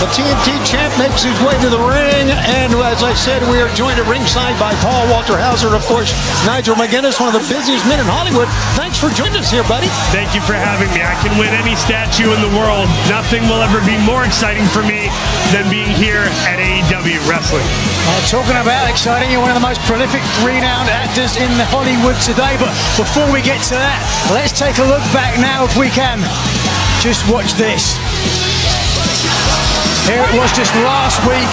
TNT champ makes his way to the ring, and as I said, we are joined at ringside by Paul Walter Hauser, of course, Nigel McGuinness, one of the busiest men in Hollywood. Thanks for joining us here, buddy. Thank you for having me. I can win any statue in the world. Nothing will ever be more exciting for me than being here at AEW Wrestling. Talking about exciting, you're one of the most prolific, renowned actors in Hollywood today. But before we get to that, let's take a look back now if we can. Just watch this. Here it was just last week,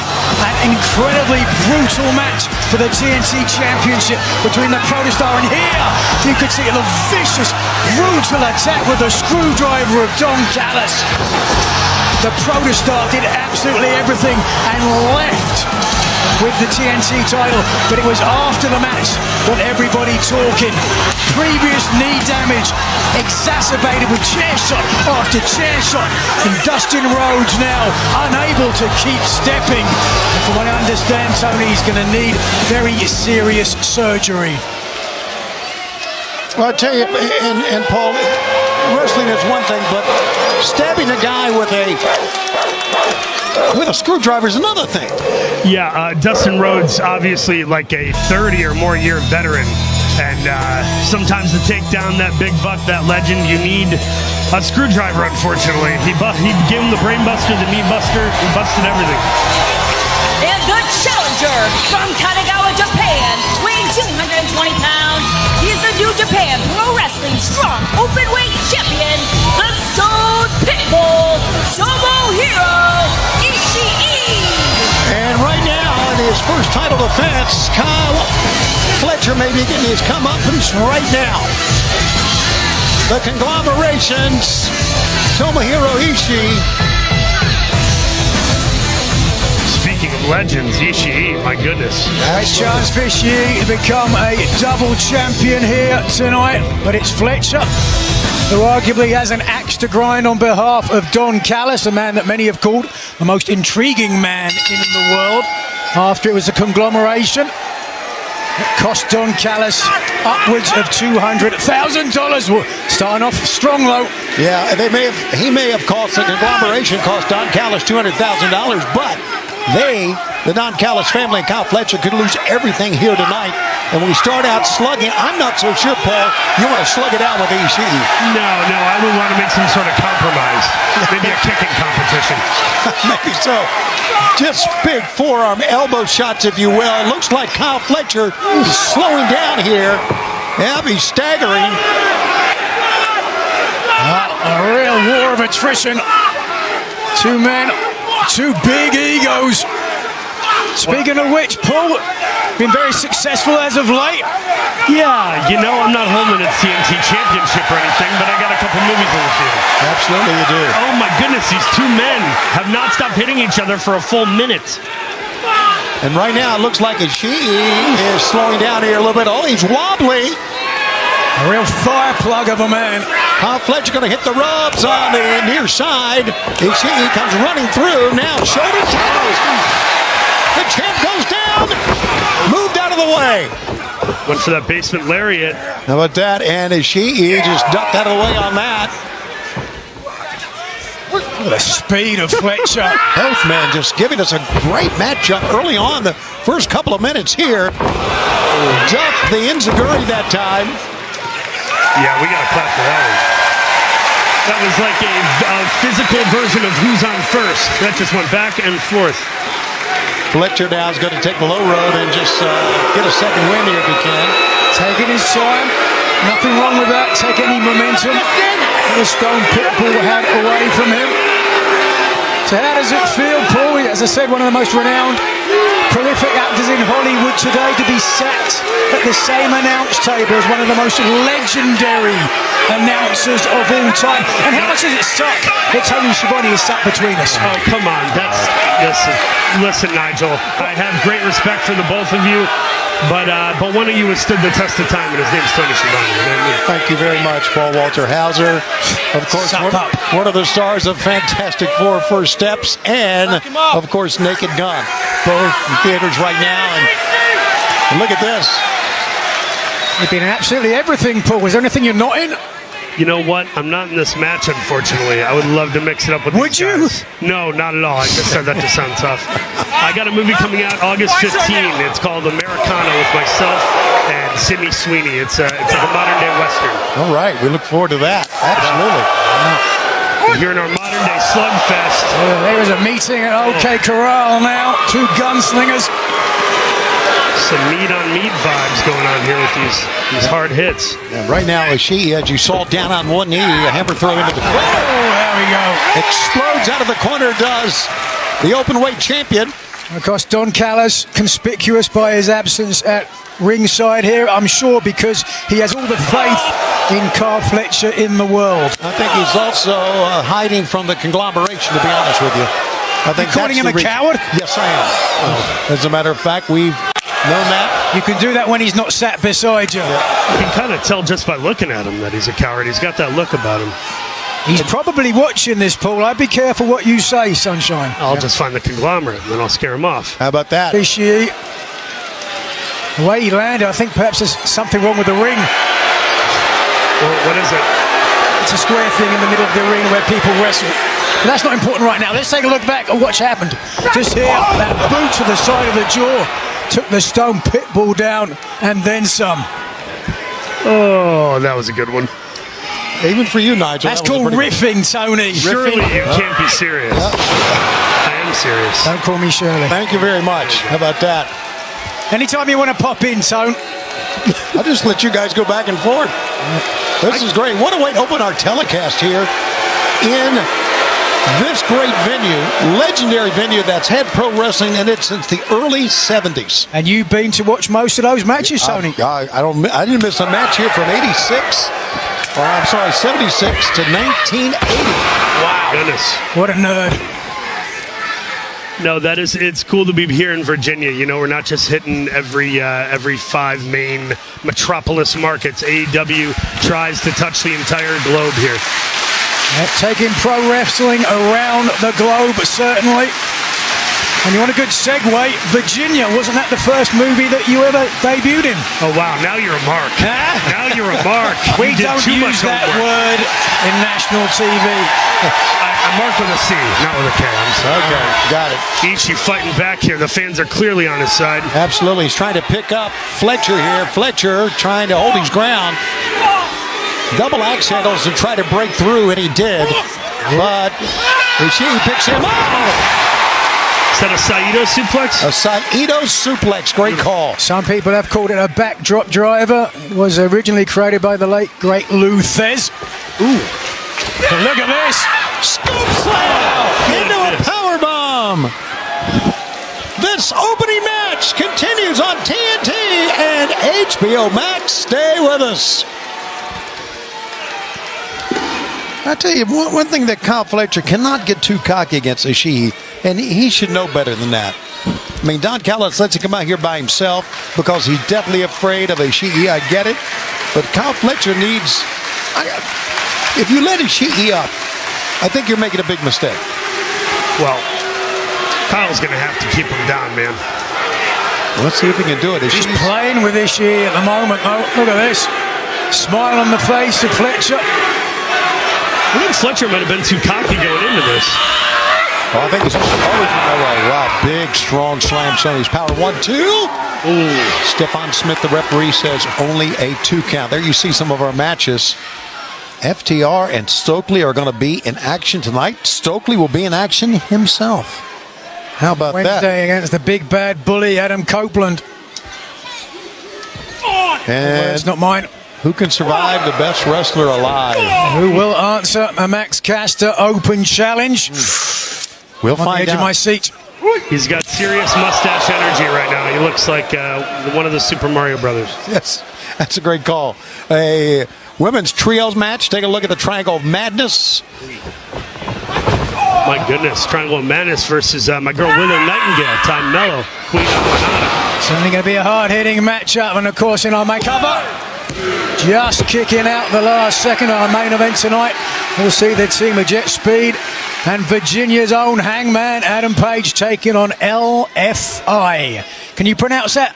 an incredibly brutal match for the TNT Championship between the Protostar, and here you could see the vicious, brutal attack with the screwdriver of Don Callis. The Protostar did absolutely everything and left with the TNT title, but it was after the match that everybody talking. Previous knee damage exacerbated with chair shot after chair shot, and Dustin Rhodes now unable to keep stepping. And from what I understand, Tony, he's going to need very serious surgery. Well, I tell you, and Paul, wrestling is one thing, but stabbing a guy with a screwdriver is another thing. Yeah, Dustin Rhodes, obviously like a 30 or more year veteran. And sometimes to take down that big buck, that legend, you need a screwdriver, unfortunately. He gave him the brain buster, the knee buster, he busted everything. And the challenger from Kanagawa, Japan, weighing 220 pounds, he's the New Japan Pro Wrestling Strong Openweight Champion, the Stone Pitbull, Tomohiro Ishii. And right now, in his first title defense, Kyle Fletcher may be getting his comeuppance right now. The conglomerations, Tomohiro Ishii. Speaking of legends, Ishii, my goodness. A chance for Ishii to become a double champion here tonight, but it's Fletcher who arguably has an axe to grind on behalf of Don Callis, a man that many have called the most intriguing man in the world after it was a conglomeration. It cost Don Callis upwards of $200,000. Starting off strong though. Yeah, he may have cost the conglomeration, cost Don Callis $200,000, but the Don Callis family and Kyle Fletcher could lose everything here tonight. And when we start out slugging, I'm not so sure, Paul, you want to slug it out with Ishii. No, I would want to make some sort of compromise. Maybe a kicking competition. Maybe so. Just big forearm elbow shots, if you will. Looks like Kyle Fletcher is slowing down here. Yeah, he's staggering. A real war of attrition. Two men, two big egos. Speaking of which, Paul, been very successful as of late. Yeah, I'm not holding a TNT championship or anything, but I got a couple movies on the field. Absolutely you do. Oh my goodness, these two men have not stopped hitting each other for a full minute. And right now it looks like Ishii is slowing down here a little bit. Oh, he's wobbly. A real fire plug of a man. Kyle Fletcher going to hit the ropes on the near side. Ishii comes running through. Now shoulder tackles. The champ goes down. Moved out of the way. Went for that basement lariat. How about that? And Ishii just ducked out of the way on that. Look at the speed of Fletcher. Both men just giving us a great matchup early on. The first couple of minutes here. Ducked the enziguri that time. Yeah, we got to clap for that one. That was like a physical version of Who's on First. That just went back and forth. Fletcher now is going to take the low road and just get a second win here if he can. Taking his time. Nothing wrong with that. Take any momentum that the Stone Pitbull had away from him. So how does it feel, Paul? As I said, one of the most renowned, prolific actors in Hollywood today, to be sat at the same announce table as one of the most legendary announcers of all time. And how much does it suck that Tony Schiavone is sat between us? Oh, come on. Listen, Nigel. I have great respect for the both of you. But one of you has stood the test of time, and his name's Tony Schiavone. Thank you very much, Paul Walter Hauser. Of course, one of the stars of Fantastic Four First Steps, and, of course, Naked Gun. Both in theaters right now. And look at this. You've been in absolutely everything, Paul. Was there anything you're not in? You know what? I'm not in this match, unfortunately. I would love to mix it up with these guys. No, not at all. I just said that to sound tough. I got a movie coming out August 15. It's called Americana with myself and Sydney Sweeney. It's like a modern-day Western. All right. We look forward to that. Absolutely. Here in our modern-day slugfest. There is a meeting at OK Corral now. Two gunslingers. Some meat-on-meat vibes going on here with these hard hits. And right now, Ishii, as you saw, down on one knee, a hammer throw into the corner. Oh, there we go. Explodes out of the corner, does the open weight champion. Of course, Don Callis, conspicuous by his absence at ringside here, I'm sure because he has all the faith in Carl Fletcher in the world. I think he's also hiding from the conglomeration, to be honest with you. I think You're calling him a coward? Yes, I am. As a matter of fact, we've known that. You can do that when he's not sat beside you. You can kind of tell just by looking at him that he's a coward. He's got that look about him. He's probably watching this, Paul. I'd be careful what you say, Sunshine. I'll just find the conglomerate and then I'll scare him off. How about that? Ishii. The way he landed, I think perhaps there's something wrong with the ring. Well, what is it? It's a square thing in the middle of the arena where people wrestle. But that's not important right now. Let's take a look back at what's happened. Just here, that boot to the side of the jaw took the Stone Pitbull down and then some. Oh, that was a good one. Even for you, Nigel. That's called riffing, Tony. Surely you can't be serious. I am serious. Don't call me Shirley. Thank you very much. How about that? Anytime you want to pop in, Tone. I'll just let you guys go back and forth. This is great. What a way to open our telecast here in this great venue, legendary venue that's had pro wrestling in it since the early 70s. And you've been to watch most of those matches, Tony. I didn't miss a match here from 86. Or I'm sorry, 76 to 1980. Wow. Goodness. What a nerd. No, it's cool to be here in Virginia. You know, we're not just hitting every 5 main metropolis markets. AEW tries to touch the entire globe here. Taking pro wrestling around the globe, certainly. And you want a good segue? Virginia, wasn't that the first movie that you ever debuted in? Oh, wow. Now you're a mark. Now you're a mark. We don't use that word in national TV. I marked with a C, not with a K. I'm sorry. Okay, got it. Ishii fighting back here. The fans are clearly on his side. Absolutely. He's trying to pick up Fletcher here. Fletcher trying to hold his ground. Double axe handles to try to break through, and he did. But Ishii picks him up. Is that a Saito suplex? A Saito suplex. Great call. Some people have called it a backdrop driver. It was originally created by the late, great Lou Thez. Ooh. But look at this. Scoop slam into a power bomb. This opening match continues on TNT and HBO Max. Stay with us. I tell you, one thing that Kyle Fletcher cannot get too cocky against Ishii, and he should know better than that. I mean, Don Callis lets him come out here by himself because he's definitely afraid of Ishii. I get it. But Kyle Fletcher needs... if you let Ishii up, I think you're making a big mistake. Well, Kyle's going to have to keep him down, man. Let's see if he can do it. He's playing with Ishii at the moment, though. Look at this. Smile on the face of Fletcher. I think Fletcher might have been too cocky going into this. Oh, I think it's always wow, big, strong slam showing his power. 1, 2. Ooh. Stephon Smith, the referee, says only a 2 count. There you see some of our matches. FTR and Stokely are going to be in action tonight. Stokely will be in action himself. How about Wednesday against the big bad bully, Adam Copeland. And it's not mine. Who can survive the best wrestler alive? Who will answer a Max Caster open challenge? We'll on find the edge out. of my seat. He's got serious mustache energy right now. He looks like one of the Super Mario Brothers. Yes, that's a great call. A women's trios match. Take a look at the Triangle of Madness. My goodness, Triangle of Madness versus my girl Willow Nightingale, Ty Mello, Queen of Manana. Certainly going to be a hard-hitting matchup, and of course in our main cover, just kicking out the last second of our main event tonight, we'll see the team of Jet Speed and Virginia's own Hangman Adam Page taking on LFI. Can you pronounce that?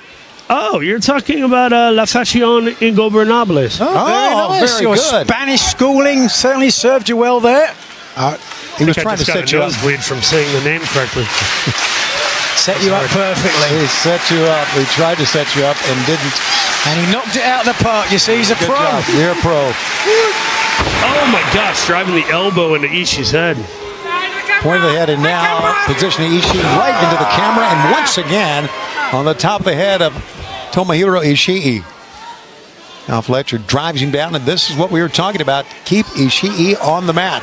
Oh, you're talking about La Fashion Ingobernables. Oh, very nice. very Your good. Spanish schooling certainly served you well there. He was I trying to just got set a you up. nosebleed from saying the name correctly. Set you up perfectly. He set you up. He tried to set you up and didn't. And he knocked it out of the park. You see, he's a Good pro. job. You're a pro. Oh my gosh, driving the elbow into Ishii's head. Point of the head, and now positioning Ishii right into the camera, and once again on the top of the head of Tomohiro Ishii. Now Fletcher drives him down, and this is what we were talking about. Keep Ishii on the mat.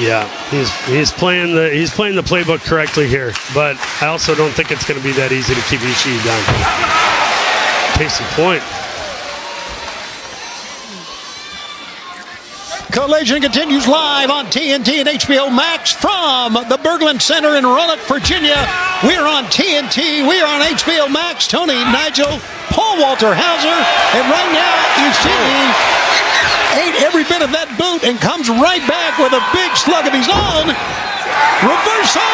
Yeah, he's playing the playbook correctly here, but I also don't think it's going to be that easy to keep Ishii down. Case in point. Collision continues live on TNT and HBO Max from the Berglund Center in Roanoke, Virginia. We're on TNT. We are on HBO Max. Tony, Nigel, Paul Walter Hauser, and right now Ishii ate every bit of that boot and comes right back with a big slug of his own. Reversal.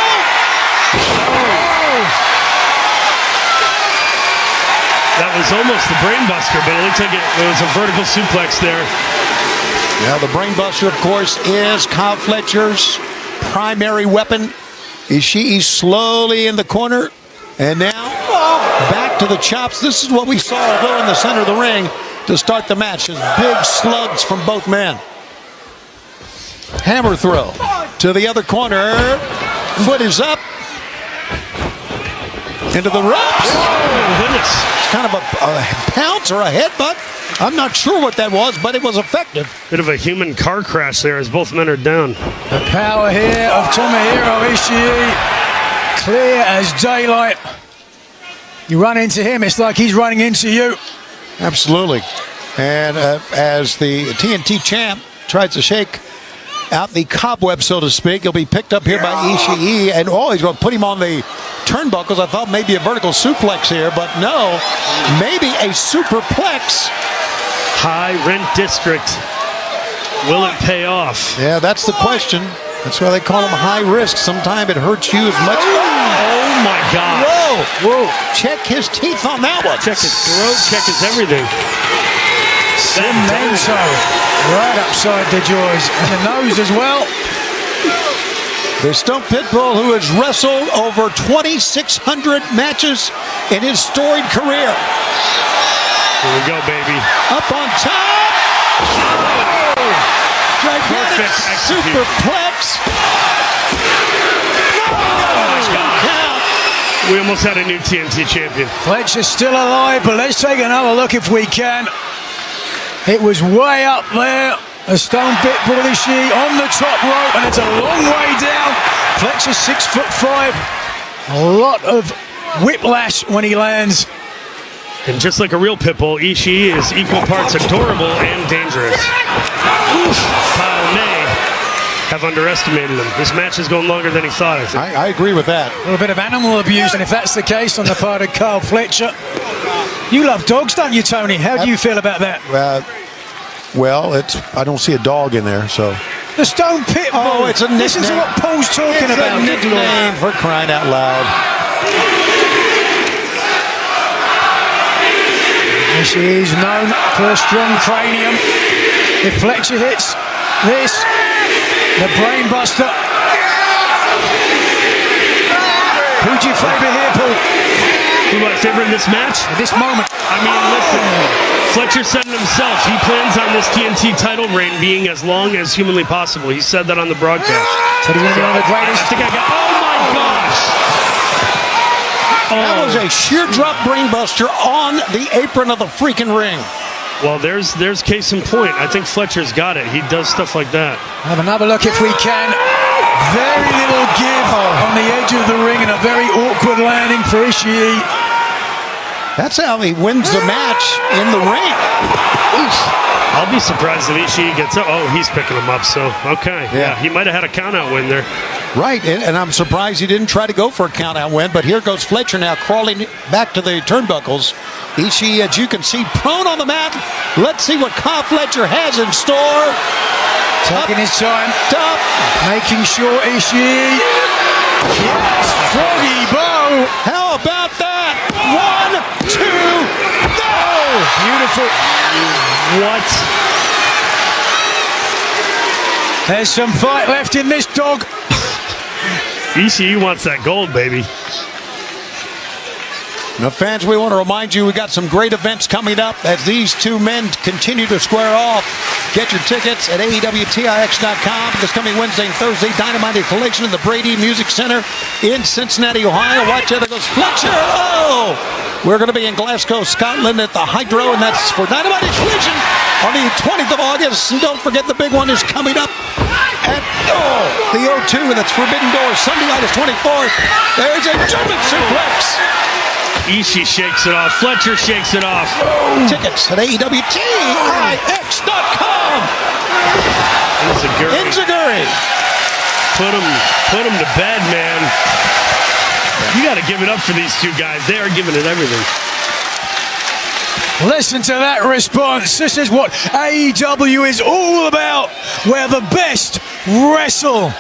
That was almost the brainbuster, but it looked like it was a vertical suplex there. Now the brainbuster, of course, is Kyle Fletcher's primary weapon. Ishii slowly in the corner, and now back to the chops. This is what we saw, though, in the center of the ring to start the match. Just big slugs from both men. Hammer throw to the other corner. Foot is up. Into the ropes. Oh, goodness. It's kind of a pounce or a headbutt. I'm not sure what that was, but it was effective. Bit of a human car crash there as both men are down. The power here of Tomohiro Ishii, clear as daylight. You run into him, it's like he's running into you. Absolutely. And as the TNT champ tries to shake out the cobweb, so to speak, he'll be picked up here by Ishii, and he's going to put him on the turnbuckles. I thought maybe a vertical suplex here, but no, maybe a superplex. High rent district. Will it pay off? Yeah, that's the question. That's why they call them high risk. Sometimes it hurts you as much. Oh my God. Whoa. Check his teeth on that one. Check his throat, check his everything. Cemento right upside the jaws and the nose as well. The Stone Pitbull, who has wrestled over 2,600 matches in his storied career. Here we go, baby. Up on top. Gigantic Perfect execute. superplex. We almost had a new TNT champion. Fletcher's still alive, but let's take another look if we can. It was way up there. A Stone Pitbull Ishii on the top rope, and it's a long way down. Fletcher's 6'5". A lot of whiplash when he lands. And just like a real Pitbull, Ishii is equal parts adorable and dangerous. Kyle may have underestimated him. This match is going longer than he thought, I think. I agree with that. A little bit of animal abuse, and if that's the case on the part of Kyle Fletcher. You love dogs, don't you, Tony? How do you feel about that? Well, I don't see a dog in there, so. The Stone Pitbull. Oh, it's a nickname. Listen to what Paul's talking about. It's a nickname, for crying out loud. She is known for a strong cranium. If Fletcher hits this, the brainbuster. Who do you favour here, Paul? Who do I favor in this match? At this moment. I mean, listen, Fletcher said it himself. He plans on this TNT title reign being as long as humanly possible. He said that on the broadcast. Said he's going to be one of the greatest. I think I got. Oh my gosh! That was a sheer drop brainbuster on the apron of the freaking ring. Well, there's case in point. I think Fletcher's got it. He does stuff like that. Have another look if we can. Very little give on the edge of the ring and a very awkward landing for Ishii. That's how he wins the match in the ring. Oof. I'll be surprised if Ishii gets up. Oh, he's picking him up, so okay. Yeah, he might have had a count-out win there. Right, and I'm surprised he didn't try to go for a count-out win, but here goes Fletcher now crawling back to the turnbuckles. Ishii, as you can see, prone on the mat. Let's see what Kyle Fletcher has in store. Taking his time. Top. Making sure Ishii. Yes, froggy bow. How about that? 1, 2, go! Beautiful. What? There's some fight left in this dog. Ishii wants that gold, baby. Now, fans, we want to remind you we got some great events coming up as these two men continue to square off. Get your tickets at aewtix.com this coming Wednesday and Thursday. Dynamite Collection in the Brady Music Center in Cincinnati, Ohio. Watch out, there goes Fletcher. Oh! We're going to be in Glasgow, Scotland at the Hydro, and that's for Dynamite Collection on the 20th of August. And don't forget the big one is coming up at the O2, and that's Forbidden Door, Sunday, August 24th. There's a German suplex. Ishii shakes it off. Fletcher shakes it off. Tickets at aewtix.com. Enziguri. Put him to bed, man. You got to give it up for these two guys. They are giving it everything. Listen to that response. This is what AEW is all about, where the best wrestle.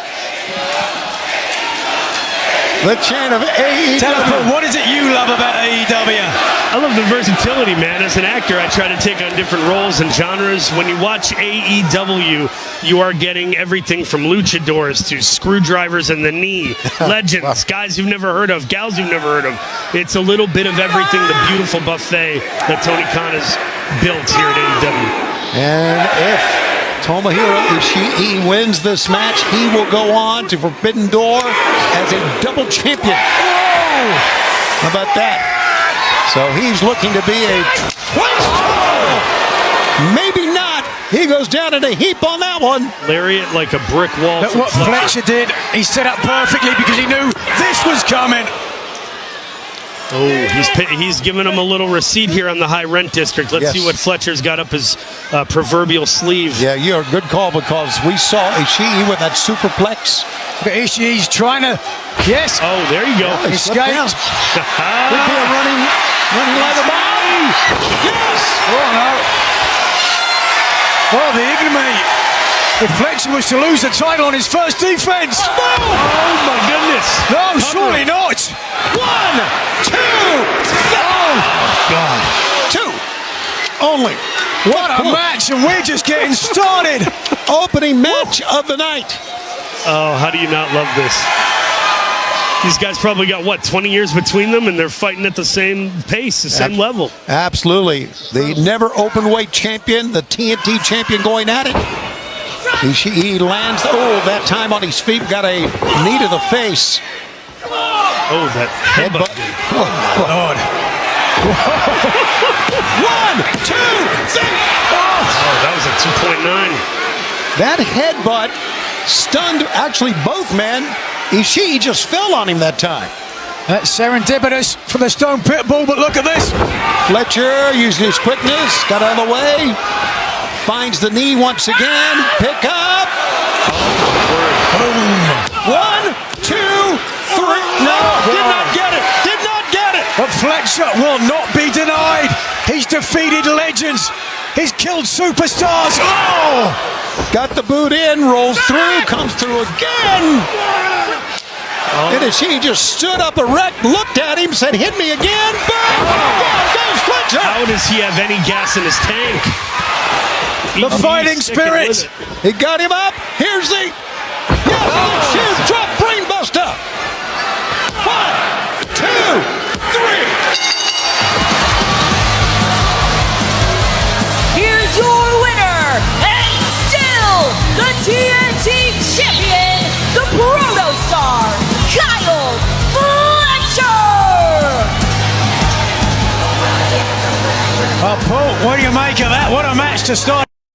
The chant of AEW. Teleport, what is it you love about AEW? I love the versatility, man. As an actor, I try to take on different roles and genres. When you watch AEW, you are getting everything from luchadors to screwdrivers in the knee, legends, guys you've never heard of, gals you've never heard of. It's a little bit of everything, the beautiful buffet that Tony Khan has built here at AEW. And if Tomohiro Ishii wins this match, he will go on to Forbidden Door as a double champion. Oh! How about that? So he's looking to be a maybe not. He goes down in a heap on that one. Lariat like a brick wall. But what Fletcher did, he set up perfectly because he knew this was coming. Oh, he's giving him a little receipt here on the high rent district. Let's see what Fletcher's got up his proverbial sleeve. Yeah, you're a good call because we saw Ishii with that superplex. But Ishii's trying to, yes. Oh, there you go. Yeah, Escaped. Could be a running like a bomb. Yes. Oh no. Oh, the ignominy. If Fletcher was to lose the title on his first defense. Oh my goodness. No, surely not. 1, 2, oh God. 2 only. What a match, and we're just getting started. Opening match of the night. Oh, how do you not love this? These guys probably got, 20 years between them, and they're fighting at the same pace, the same level. Absolutely. The never open weight champion, the TNT champion going at it. Ishii lands, that time on his feet, got a knee to the face. Oh, that headbutt. Oh, my Lord. 1, 2, 3. Oh, that was a 2.9. That headbutt stunned actually both men. Ishii just fell on him that time. That's serendipitous for the Stone Pitbull, but look at this. Fletcher using his quickness, got out of the way. Finds the knee once again. Pick up. Boom. 1, 2, 3. No, did not get it. Did not get it. But Fletcher will not be denied. He's defeated legends. He's killed superstars. Oh! Got the boot in, rolls through, comes through again. And Ishii just stood up erect, looked at him, said, hit me again. Boom! Down goes Fletcher. How does he have any gas in his tank? The fighting spirit. He got him up. Here's the shoot drop brainbuster. 1, 2, 3. Here's your winner, and still the TNT champion, the Protostar, Kyle Fletcher! Paul, what do you make of that? What a match to start